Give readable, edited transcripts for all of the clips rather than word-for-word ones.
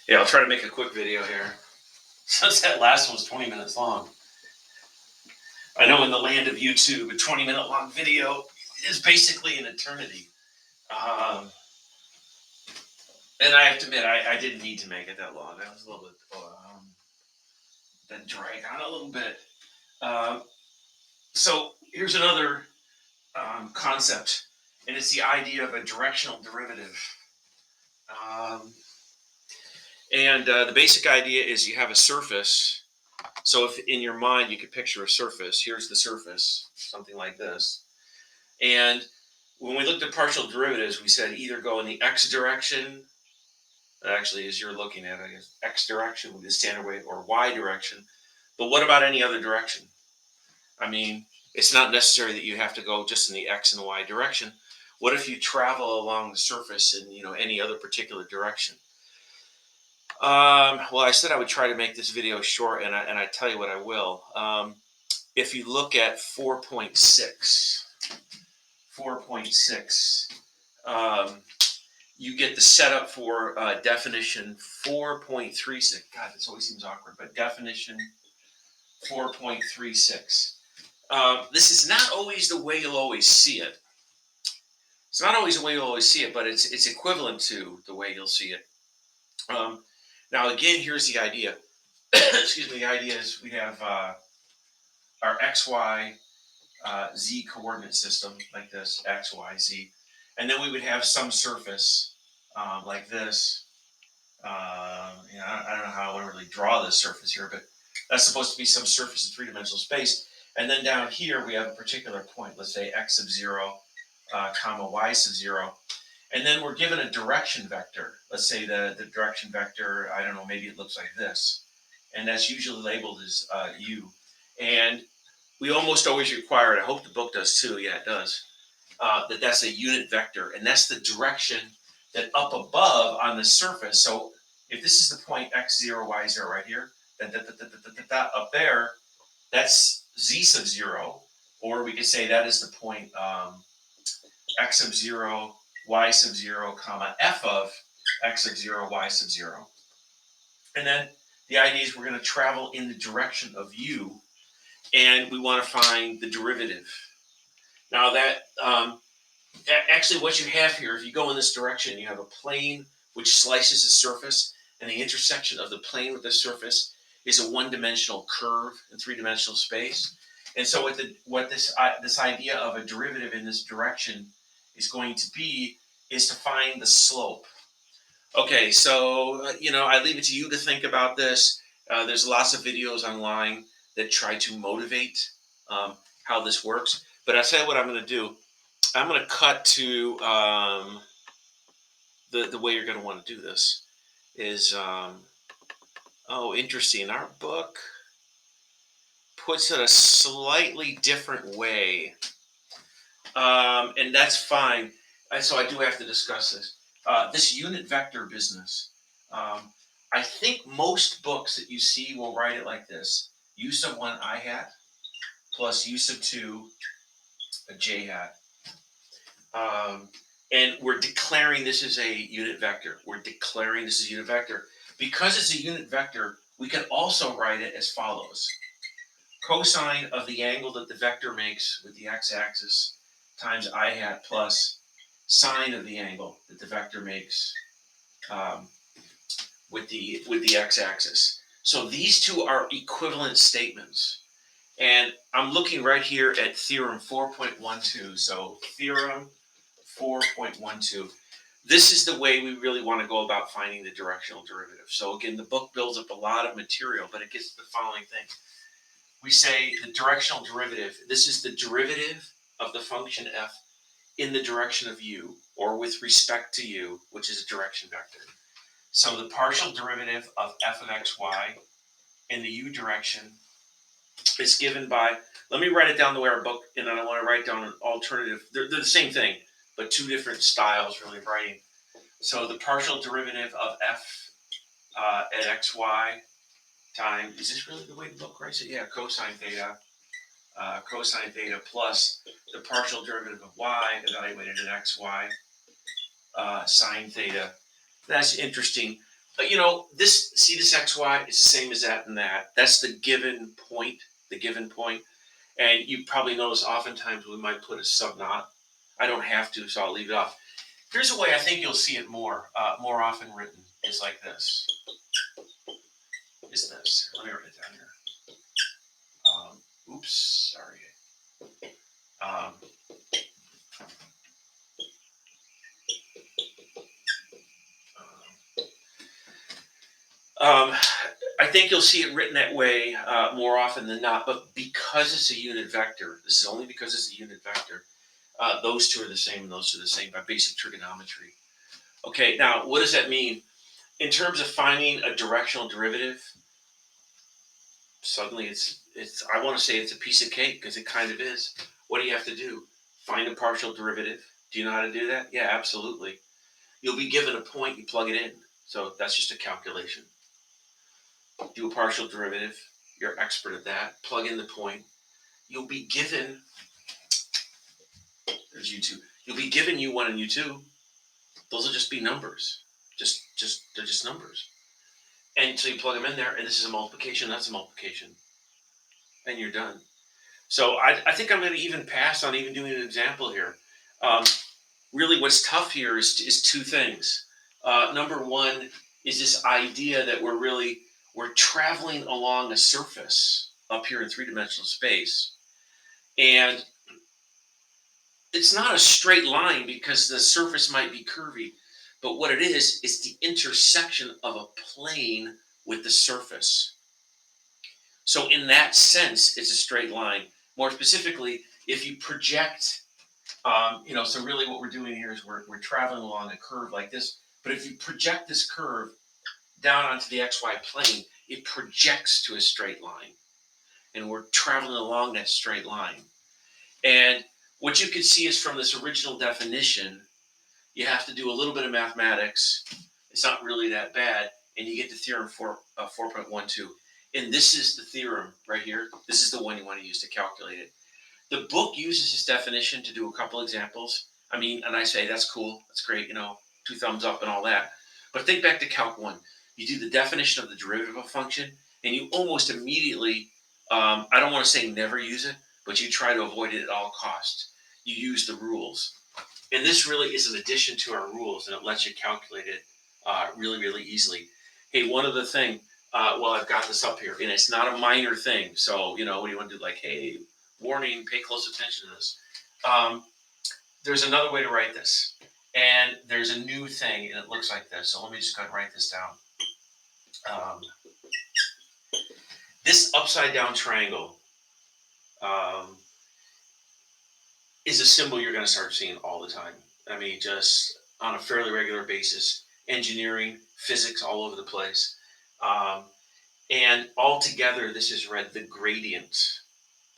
Yeah, I'll try to make a quick video here. Since that last one was 20 minutes long. I know in the land of YouTube, a 20-minute long video is basically an eternity. Um, and I have to admit, I didn't need to make it that long. That was a little bit, that drag on a little bit. Um, so here's another concept, and it's the idea of a directional derivative. Um, and the basic idea is you have a surface. So if in your mind you could picture a surface, here's the surface, something like this. And when we looked at partial derivatives, we said either go in the x direction, actually as you're looking at, I guess, x direction would be the standard way, or y direction. But what about any other direction? I mean, it's not necessary that you have to go just in the x and y direction. What if you travel along the surface in any other particular direction? Well, I said I would try to make this video short, and I tell you what I will. If you look at 4.6, you get the setup for definition 4.36. God, this always seems awkward, but definition 4.36. This is not always the way you'll always see it. It's not always the way you'll always see it, but it's equivalent to the way you'll see it. Now, again, here's the idea. Excuse me. The idea is we have our x, y, z coordinate system like this, x, y, z, and then we would have some surface like this. I don't know how I want to really draw this surface here, but that's supposed to be some surface in three-dimensional space. And then down here we have a particular point, let's say x sub 0, comma y sub 0. And then we're given a direction vector. Let's say the direction vector, I don't know, maybe it looks like this. And that's usually labeled as u. And we almost always require it. I hope the book does too. Yeah, it does. That's a unit vector. And that's the direction that up above on the surface. So if this is the point x0, y0 right here, up there, that's z sub 0. Or we could say that is the point x sub 0, y sub 0, comma, f of x sub 0, y sub 0. And then the idea is we're going to travel in the direction of u, and we want to find the derivative. Now that, actually what you have here, if you go in this direction, you have a plane which slices the surface, and the intersection of the plane with the surface is a one-dimensional curve in three-dimensional space. And so what this idea of a derivative in this direction is going to be is to find the slope. Okay, so I leave it to you to think about this. There's lots of videos online that try to motivate how this works. But I'll tell you what I'm going to do. I'm going to cut to the way you're going to want to do this is, interesting. Our book puts it a slightly different way. And that's fine. So I do have to discuss this. This unit vector business. I think most books that you see will write it like this. U sub 1 I hat plus U sub 2 a j hat. And we're declaring this is a unit vector. We're declaring this is a unit vector. Because it's a unit vector, we can also write it as follows. Cosine of the angle that the vector makes with the x-axis times I hat plus sine of the angle that the vector makes with the x-axis. So these two are equivalent statements. And I'm looking right here at theorem 4.12. So theorem 4.12. This is the way we really want to go about finding the directional derivative. So again, the book builds up a lot of material, but it gets to the following thing. We say the directional derivative, this is the derivative of the function f in the direction of u, or with respect to u, which is a direction vector. So the partial derivative of f of xy in the u direction is given by, let me write it down the way our book, and then I want to write down an alternative. They're the same thing, but two different styles really of writing. So the partial derivative of f at xy times, is this really the way the book writes it? Yeah, cosine theta plus the partial derivative of y evaluated at xy sine theta. That's interesting. this xy is the same as that and that. That's the given point, the given point. And you probably notice oftentimes we might put a subknot. I don't have to, so I'll leave it off. Here's a way I think you'll see it more often written is like this. Is this? Let me write it down here. Oops, sorry. Um, um, I think you'll see it written that way more often than not, but because it's a unit vector, this is only because it's a unit vector, those two are the same and those two are the same by basic trigonometry. Okay, now what does that mean? In terms of finding a directional derivative, suddenly it's I want to say it's a piece of cake because it kind of is. What do you have to do? Find a partial derivative. Do you know how to do that? Yeah, absolutely. You'll be given a point, you plug it in. So that's just a calculation. Do a partial derivative. You're expert at that. Plug in the point. You'll be given, there's U2. You'll be given U1 and U2. Those will just be numbers. They're just numbers. And so you plug them in there, and this is a multiplication, that's a multiplication. And you're done. So I think I'm going to even pass on even doing an example here. Um, really, what's tough here is two things. Number one is this idea that we're traveling along a surface up here in three-dimensional space, and it's not a straight line because the surface might be curvy, but what it is the intersection of a plane with the surface. So in that sense, it's a straight line. More specifically, if you project, so really what we're doing here is we're traveling along a curve like this. But if you project this curve down onto the XY plane, it projects to a straight line. And we're traveling along that straight line. And what you can see is from this original definition, you have to do a little bit of mathematics. It's not really that bad. And you get the theorem 4.12. And this is the theorem right here. This is the one you want to use to calculate it. The book uses this definition to do a couple examples. I mean, and I say, that's cool. That's great. 2 thumbs up and all that. But think back to Calc 1. You do the definition of the derivative of a function, and you almost immediately, I don't want to say never use it, but you try to avoid it at all costs. You use the rules. And this really is an addition to our rules, and it lets you calculate it really, really easily. Hey, one other thing, I've got this up here, and it's not a minor thing. So, what do you want to do? Like, hey, warning, pay close attention to this. There's another way to write this. And there's a new thing, and it looks like this. So let me just go ahead and write this down. This upside down triangle is a symbol you're going to start seeing all the time. I mean, just on a fairly regular basis. Engineering, physics, all over the place. And altogether, this is read the gradient.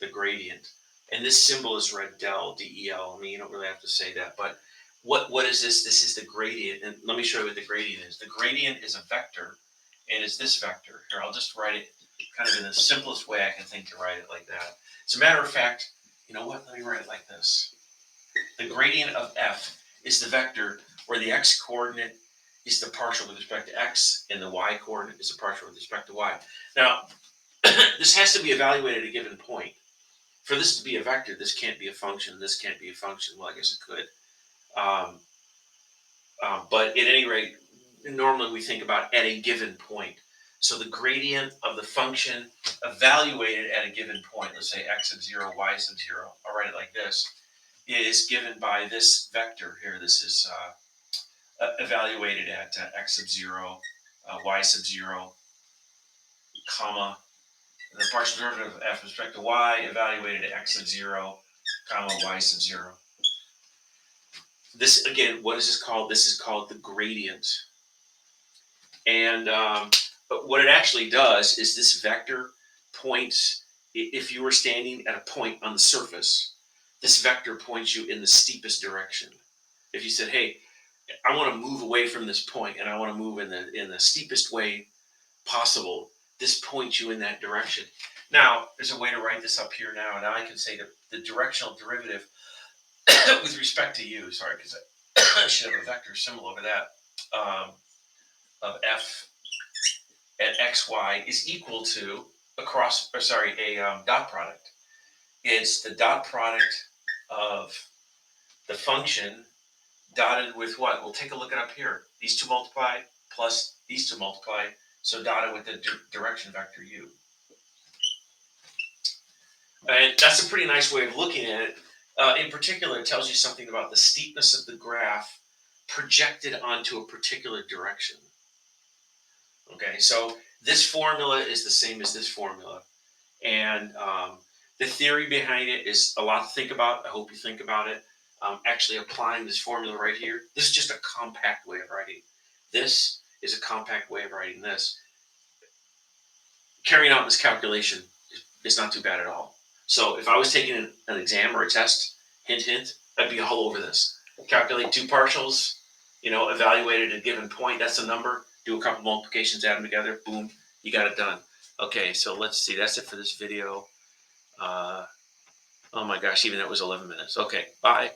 The gradient. And this symbol is read del, D-E-L. I mean, you don't really have to say that. But what is this? This is the gradient. And let me show you what the gradient is. The gradient is a vector, and it's this vector. Here, I'll just write it kind of in the simplest way I can think to write it like that. As a matter of fact, you know what? Let me write it like this. The gradient of f is the vector where the x-coordinate is the partial with respect to x, and the y-coordinate is the partial with respect to y. Now, this has to be evaluated at a given point. For this to be a vector, this can't be a function, this can't be a function. Well, I guess it could. But at any rate, normally we think about at a given point. So the gradient of the function evaluated at a given point, let's say x sub 0, y sub 0, I'll write it like this, is given by this vector here. This is evaluated at x sub 0, y sub 0, comma, the partial derivative of f with respect to y evaluated at x sub 0, comma, y sub 0. This, again, what is this called? This is called the gradient. And but what it actually does is this vector points, if you were standing at a point on the surface, this vector points you in the steepest direction. If you said, hey, I want to move away from this point and I want to move in the steepest way possible, this points you in that direction. Now, there's a way to write this up here now. Now I can say the directional derivative with respect to u, sorry, because I should have a vector symbol over that. of f at xy is equal to a dot product. It's the dot product of the function dotted with what? We'll take a look at up here. These two multiply plus these two multiply, so dotted with the direction vector u. And that's a pretty nice way of looking at it. In particular, it tells you something about the steepness of the graph projected onto a particular direction. Okay, so this formula is the same as this formula. And the theory behind it is a lot to think about. I hope you think about it. Actually applying this formula right here. This is just a compact way of writing. This is a compact way of writing this. Carrying out this calculation is not too bad at all. So if I was taking an exam or a test, hint, hint, I'd be all over this. Calculate two partials, evaluate at a given point. That's a number. Do a couple multiplications, add them together. Boom, you got it done. Okay, so let's see. That's it for this video. Oh my gosh, even that was 11 minutes. Okay, bye.